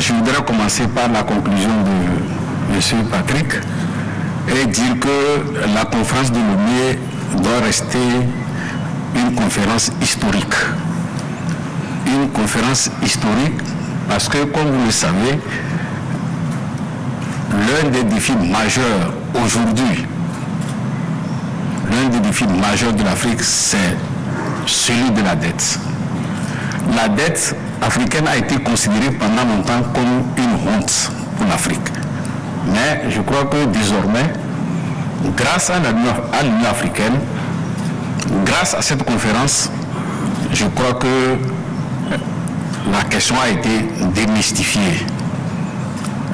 Je voudrais commencer par la conclusion de M. Patrick et dire que la conférence de Lomé doit rester une conférence historique. Une conférence historique parce que, comme vous le savez, l'un des défis majeurs aujourd'hui, l'un des défis majeurs de l'Afrique, c'est celui de la dette. La dette africaine a été considérée pendant longtemps comme une honte pour l'Afrique. Mais je crois que désormais, grâce à l'Union africaine, grâce à cette conférence, je crois que la question a été démystifiée.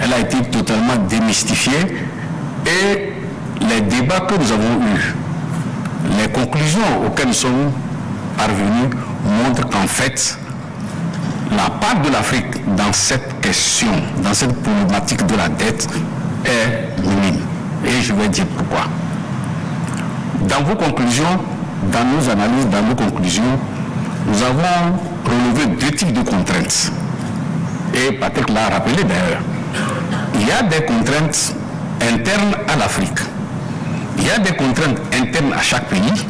Elle a été totalement démystifiée et les débats que nous avons eus, les conclusions auxquelles nous sommes parvenus montrent qu'en fait, la part de l'Afrique dans cette question, dans cette problématique de la dette est minime. Et je vais dire pourquoi. Dans vos conclusions, dans nos analyses, dans nos conclusions, nous avons relevé deux types de contraintes. Et Patrick l'a rappelé d'ailleurs. Il y a des contraintes internes à l'Afrique. Il y a des contraintes internes à chaque pays,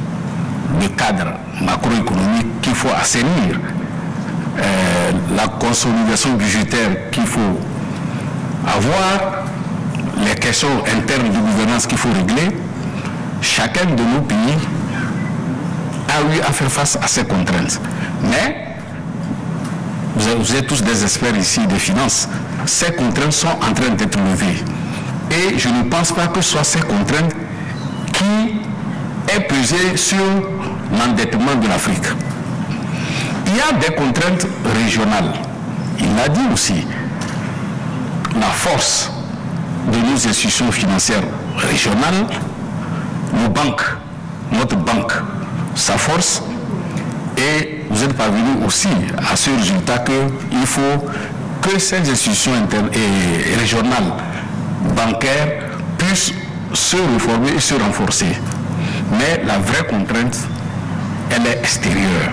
le cadre macroéconomique qu'il faut assainir, la consolidation budgétaire qu'il faut avoir, les questions internes de gouvernance qu'il faut régler. Chacun de nos pays a eu à faire face à ces contraintes. Mais vous êtes tous des experts ici des finances. Ces contraintes sont en train d'être levées. Et je ne pense pas que ce soit ces contraintes qui aient pesé sur l'endettement de l'Afrique. Il y a des contraintes régionales. Il l'a dit aussi. La force de nos institutions financières régionales, nos banques, notre banque, sa force, et vous êtes parvenu aussi à ce résultat qu'il faut que ces institutions régionales bancaires puissent se réformer et se renforcer. Mais la vraie contrainte, elle est extérieure.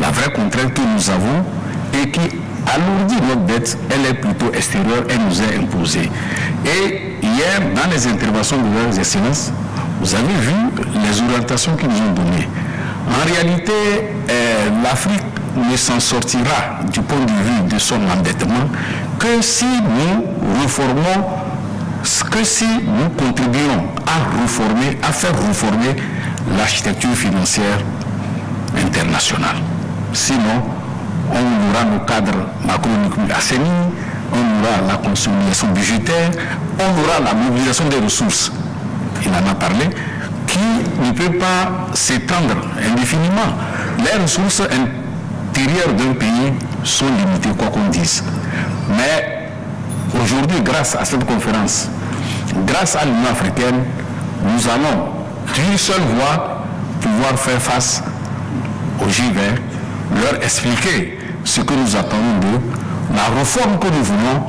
La vraie contrainte que nous avons et qui alourdit notre dette, elle est plutôt extérieure, elle nous est imposée. Et hier, dans les interventions de leurs excellences, vous avez vu les orientations qu'ils nous ont données. En réalité, l'Afrique ne s'en sortira du point de vue de son endettement que si nous réformons, que si nous contribuons à réformer, à faire réformer l'architecture financière internationale. Sinon, on aura nos cadres macroéconomiques assainis, on aura la consolidation budgétaire, on aura la mobilisation des ressources, il en a parlé, qui ne peut pas s'étendre indéfiniment. Les ressources intérieures d'un pays sont limitées, quoi qu'on dise. Mais aujourd'hui, grâce à cette conférence, grâce à l'Union africaine, nous allons d'une seule voix pouvoir faire face aux G20, leur expliquer ce que nous attendons d'eux, la réforme que nous voulons.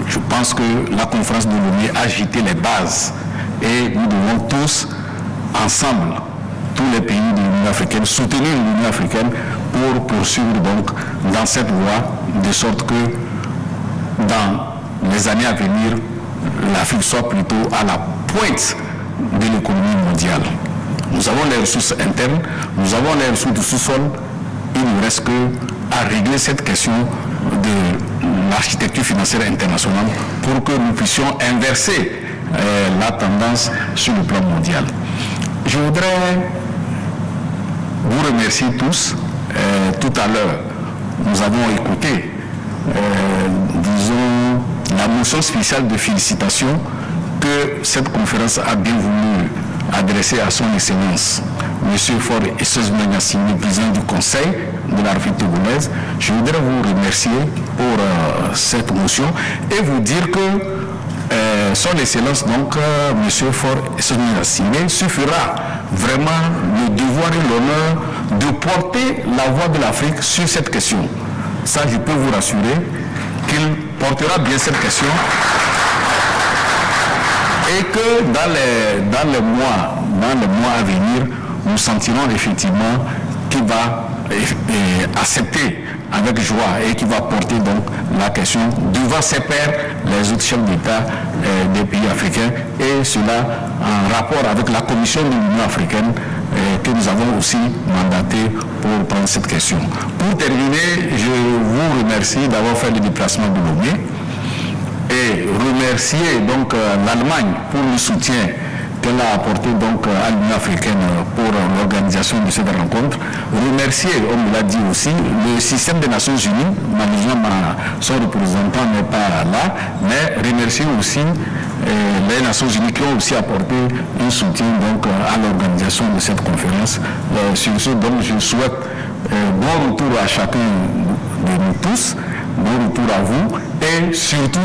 Je pense que la conférence de Lomé a agité les bases et nous devons tous, ensemble, tous les pays de l'Union africaine, soutenir l'Union africaine pour poursuivre donc dans cette voie, de sorte que dans les années à venir, l'Afrique soit plutôt à la pointe de l'économie mondiale. Nous avons les ressources internes, nous avons les ressources du sous-sol, il ne reste qu'à régler cette question de l'architecture financière internationale pour que nous puissions inverser la tendance sur le plan mondial. Je voudrais vous remercier tous. Tout à l'heure, nous avons écouté, disons, la motion spéciale de félicitations que cette conférence a bien voulu adresser à son Excellence, M. Faure Essoz-Menassine, le président du Conseil de la République togolaise. Je voudrais vous remercier pour cette motion et vous dire que son Excellence, donc, M. Faure Essoz-Menassine, se fera vraiment le devoir et l'honneur de porter la voix de l'Afrique sur cette question. Ça, je peux vous rassurer qu'il portera bien cette question et que dans les mois à venir, nous sentirons effectivement qu'il va accepté avec joie et qui va porter donc la question devant ses pairs, les autres chefs d'État des pays africains, et cela en rapport avec la Commission de l'Union africaine que nous avons aussi mandaté pour prendre cette question. Pour terminer, je vous remercie d'avoir fait le déplacement de Lomé et remercier donc l'Allemagne pour le soutien qu'elle a apporté donc à l'Union africaine pour l'organisation de cette rencontre. Remercier, on me l'a dit aussi, le système des Nations Unies, malheureusement son représentant n'est pas là, mais remercier aussi les Nations Unies qui ont aussi apporté un soutien donc à l'organisation de cette conférence. Sur ce, donc je souhaite bon retour à chacun de nous tous, bon retour à vous, et surtout,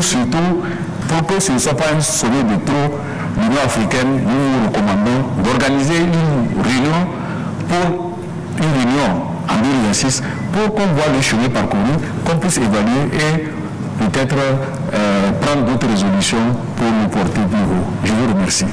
pour que ce ne soit pas un sommet de trop, l'Union africaine, nous vous recommandons d'organiser une réunion en 2026 pour qu'on voit le chemin parcouru, qu'on puisse évaluer et peut-être prendre d'autres résolutions pour nous porter plus haut. Je vous remercie.